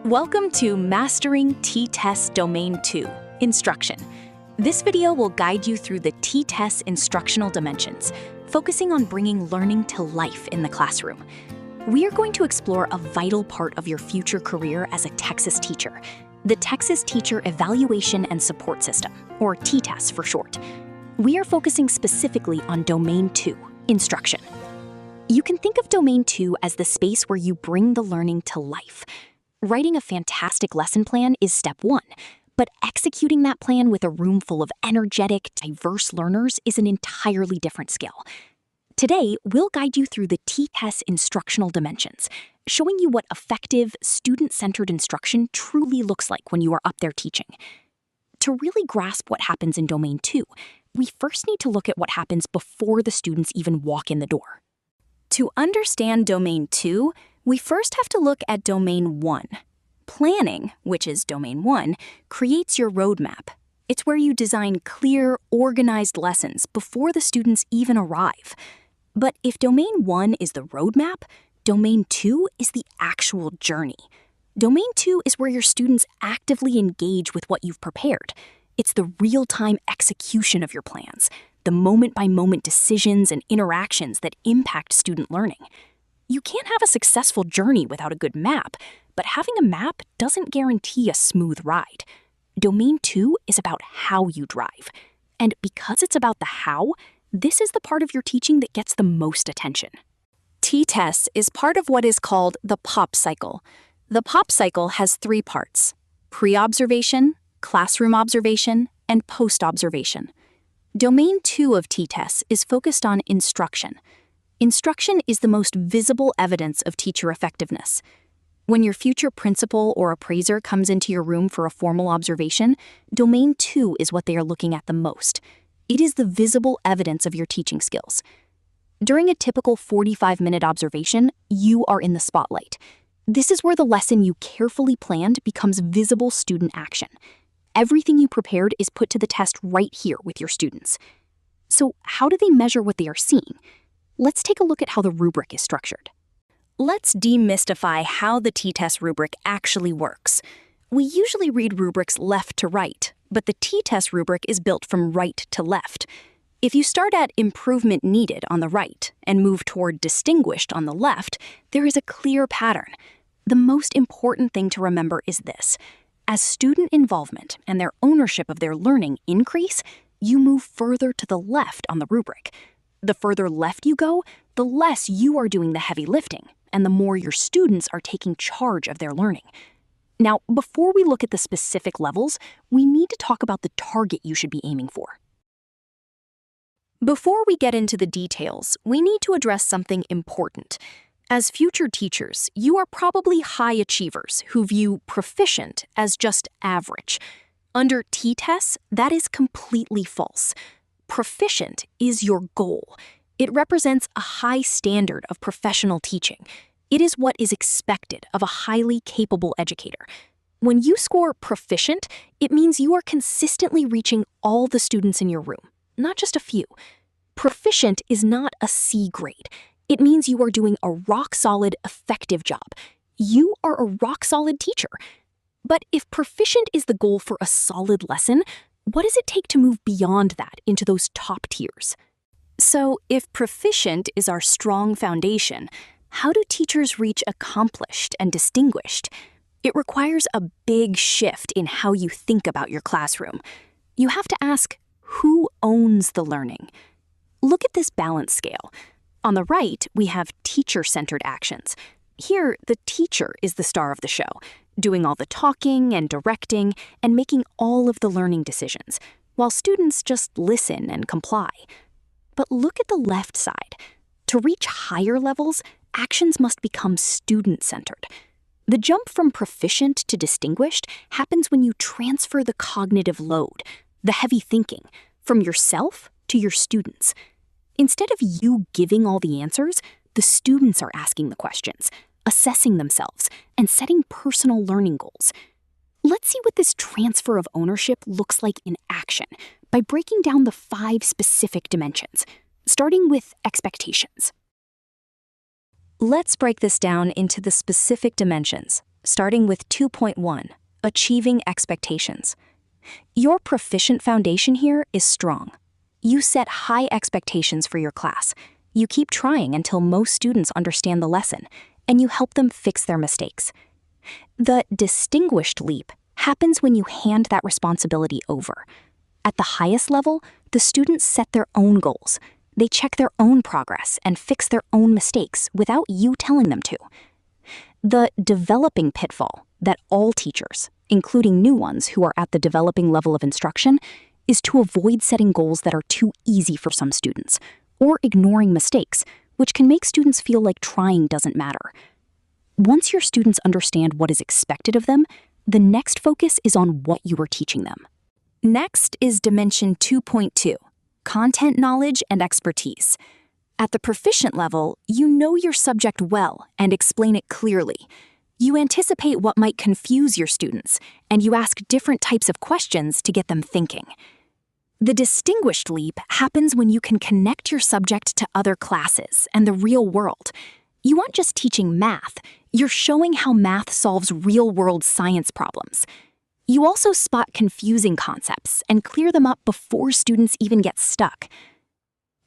Welcome to Mastering T-TESS Domain 2, Instruction. This video will guide you through the T-TESS instructional dimensions, focusing on bringing learning to life in the classroom. We are going to explore a vital part of your future career as a Texas teacher, the Texas Teacher Evaluation and Support System, or T-TESS for short. We are focusing specifically on Domain 2, Instruction. You can think of Domain 2 as the space where you bring the learning to life. Writing a fantastic lesson plan is step one, but executing that plan with a room full of energetic, diverse learners is an entirely different skill. Today, we'll guide you through the T-TESS instructional dimensions, showing you what effective, student-centered instruction truly looks like when you are up there teaching. To really grasp what happens in Domain 2, we first need to look at what happens before the students even walk in the door. To understand Domain 2, we first have to look at Domain 1. Planning, which is Domain 1, creates your roadmap. It's where you design clear, organized lessons before the students even arrive. But if Domain 1 is the roadmap, Domain 2 is the actual journey. Domain 2 is where your students actively engage with what you've prepared. It's the real-time execution of your plans, the moment-by-moment decisions and interactions that impact student learning. You can't have a successful journey without a good map, but having a map doesn't guarantee a smooth ride. Domain 2 is about how you drive. And because it's about the how, this is the part of your teaching that gets the most attention. T-TESS is part of what is called the POP cycle. The POP cycle has three parts: pre-observation, classroom observation, and post-observation. Domain 2 of T-TESS is focused on instruction. Instruction is the most visible evidence of teacher effectiveness. When your future principal or appraiser comes into your room for a formal observation, Domain 2 is what they are looking at the most. It is the visible evidence of your teaching skills. During a typical 45-minute observation, you are in the spotlight. This is where the lesson you carefully planned becomes visible student action. Everything you prepared is put to the test right here with your students. So how do they measure what they are seeing? Let's take a look at how the rubric is structured. Let's demystify how the T-TESS rubric actually works. We usually read rubrics left to right, but the T-TESS rubric is built from right to left. If you start at improvement needed on the right and move toward distinguished on the left, there is a clear pattern. The most important thing to remember is this: as student involvement and their ownership of their learning increase, you move further to the left on the rubric. The further left you go, the less you are doing the heavy lifting, and the more your students are taking charge of their learning. Now, before we look at the specific levels, we need to talk about the target you should be aiming for. Before we get into the details, we need to address something important. As future teachers, you are probably high achievers who view proficient as just average. Under T-TESS, that is completely false. Proficient is your goal. It represents a high standard of professional teaching. It is what is expected of a highly capable educator. When you score proficient, it means you are consistently reaching all the students in your room, not just a few. Proficient is not a C grade. It means you are doing a rock-solid, effective job. You are a rock-solid teacher. But if proficient is the goal for a solid lesson, what does it take to move beyond that into those top tiers? So, if proficient is our strong foundation, how do teachers reach accomplished and distinguished? It requires a big shift in how you think about your classroom. You have to ask, who owns the learning? Look at this balance scale. On the right, we have teacher-centered actions. Here, the teacher is the star of the show, doing all the talking and directing and making all of the learning decisions, while students just listen and comply. But look at the left side. To reach higher levels, actions must become student-centered. The jump from proficient to distinguished happens when you transfer the cognitive load, the heavy thinking, from yourself to your students. Instead of you giving all the answers, the students are asking the questions, assessing themselves, and setting personal learning goals. Let's see what this transfer of ownership looks like in action by breaking down the 5 specific dimensions, starting with expectations. Let's break this down into the specific dimensions, starting with 2.1, Achieving Expectations. Your Proficient foundation here is strong. You set high expectations for your class. You keep trying until most students understand the lesson, and you help them fix their mistakes. The distinguished leap happens when you hand that responsibility over. At the highest level, the students set their own goals. They check their own progress and fix their own mistakes without you telling them to. The developing pitfall that all teachers, including new ones who are at the developing level of instruction, is to avoid setting goals that are too easy for some students, or ignoring mistakes, which can make students feel like trying doesn't matter. Once your students understand what is expected of them, the next focus is on what you are teaching them. Next is Dimension 2.2, Content Knowledge and Expertise. At the Proficient level, you know your subject well and explain it clearly. You anticipate what might confuse your students, and you ask different types of questions to get them thinking. The distinguished leap happens when you can connect your subject to other classes and the real world. You aren't just teaching math, you're showing how math solves real-world science problems. You also spot confusing concepts and clear them up before students even get stuck.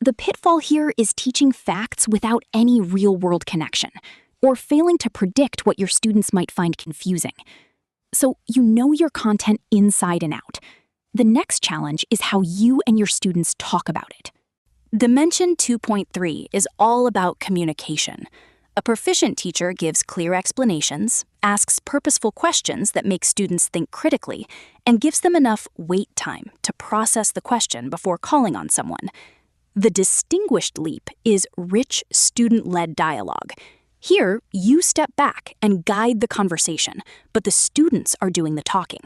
The pitfall here is teaching facts without any real-world connection, or failing to predict what your students might find confusing. So you know your content inside and out. The next challenge is how you and your students talk about it. Dimension 2.3 is all about communication. A Proficient teacher gives clear explanations, asks purposeful questions that make students think critically, and gives them enough wait time to process the question before calling on someone. The distinguished leap is rich student-led dialogue. Here, you step back and guide the conversation, but the students are doing the talking.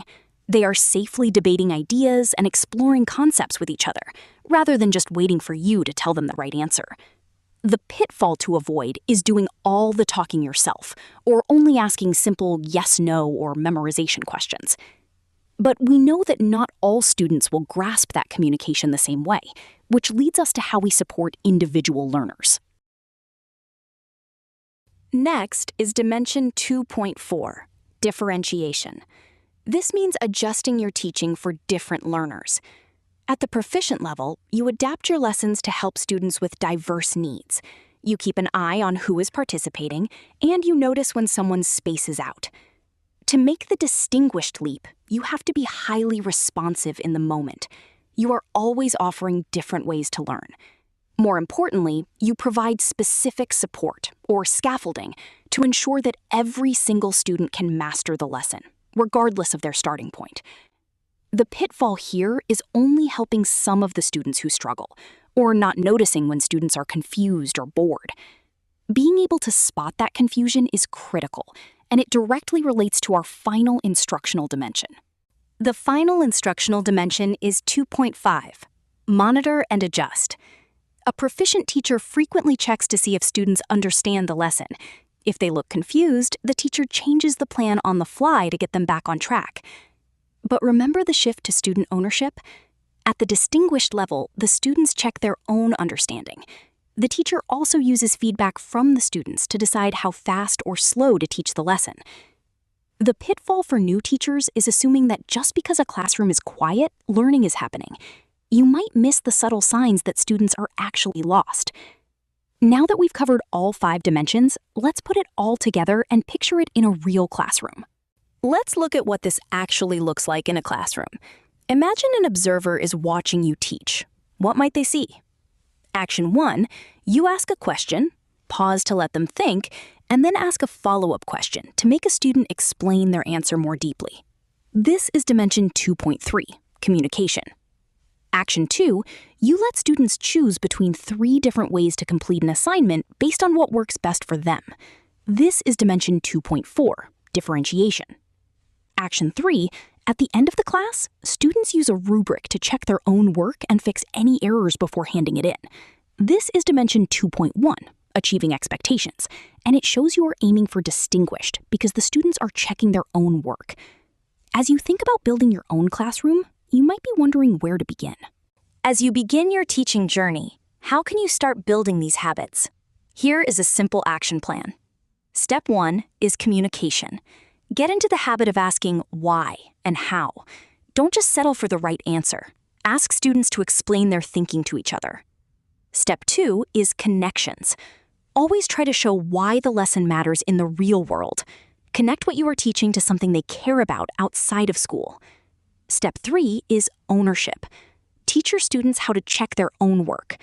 They are safely debating ideas and exploring concepts with each other, rather than just waiting for you to tell them the right answer. The pitfall to avoid is doing all the talking yourself, or only asking simple yes-no or memorization questions. But we know that not all students will grasp that communication the same way, which leads us to how we support individual learners. Next is Dimension 2.4, Differentiation. This means adjusting your teaching for different learners. At the Proficient level, you adapt your lessons to help students with diverse needs. You keep an eye on who is participating, and you notice when someone spaces out. To make the distinguished leap, you have to be highly responsive in the moment. You are always offering different ways to learn. More importantly, you provide specific support, or scaffolding, to ensure that every single student can master the lesson, regardless of their starting point. The pitfall here is only helping some of the students who struggle, or not noticing when students are confused or bored. Being able to spot that confusion is critical, and it directly relates to our final instructional dimension. The final instructional dimension is 2.5, Monitor and Adjust. A Proficient teacher frequently checks to see if students understand the lesson. If they look confused, the teacher changes the plan on the fly to get them back on track. But remember the shift to student ownership? At the distinguished level, the students check their own understanding. The teacher also uses feedback from the students to decide how fast or slow to teach the lesson. The pitfall for new teachers is assuming that just because a classroom is quiet, learning is happening. You might miss the subtle signs that students are actually lost. Now that we've covered all 5 dimensions, let's put it all together and picture it in a real classroom. Let's look at what this actually looks like in a classroom. Imagine an observer is watching you teach. What might they see? Action 1, you ask a question, pause to let them think, and then ask a follow-up question to make a student explain their answer more deeply. This is Dimension 2.3, Communication. Action 2, you let students choose between 3 different ways to complete an assignment based on what works best for them. This is Dimension 2.4, Differentiation. Action 3, at the end of the class, students use a rubric to check their own work and fix any errors before handing it in. This is Dimension 2.1, Achieving Expectations, and it shows you are aiming for distinguished because the students are checking their own work. As you think about building your own classroom, you might be wondering where to begin. As you begin your teaching journey, how can you start building these habits? Here is a simple action plan. Step 1 is communication. Get into the habit of asking why and how. Don't just settle for the right answer. Ask students to explain their thinking to each other. Step 2 is connections. Always try to show why the lesson matters in the real world. Connect what you are teaching to something they care about outside of school. Step 3 is ownership. Teach your students how to check their own work.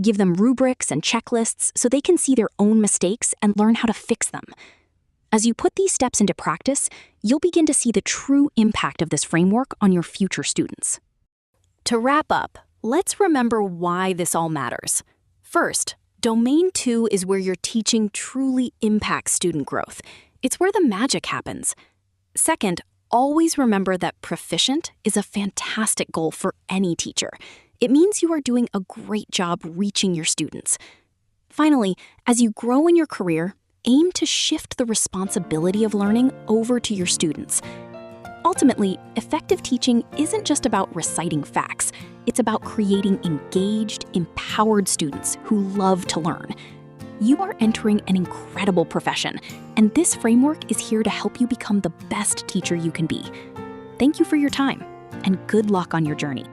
Give them rubrics and checklists so they can see their own mistakes and learn how to fix them. As you put these steps into practice, you'll begin to see the true impact of this framework on your future students. To wrap up, let's remember why this all matters. First, Domain 2 is where your teaching truly impacts student growth. It's where the magic happens. Second, always remember that Proficient is a fantastic goal for any teacher. It means you are doing a great job reaching your students. Finally, as you grow in your career, aim to shift the responsibility of learning over to your students. Ultimately, effective teaching isn't just about reciting facts. It's about creating engaged, empowered students who love to learn. You are entering an incredible profession, and this framework is here to help you become the best teacher you can be. Thank you for your time, and good luck on your journey.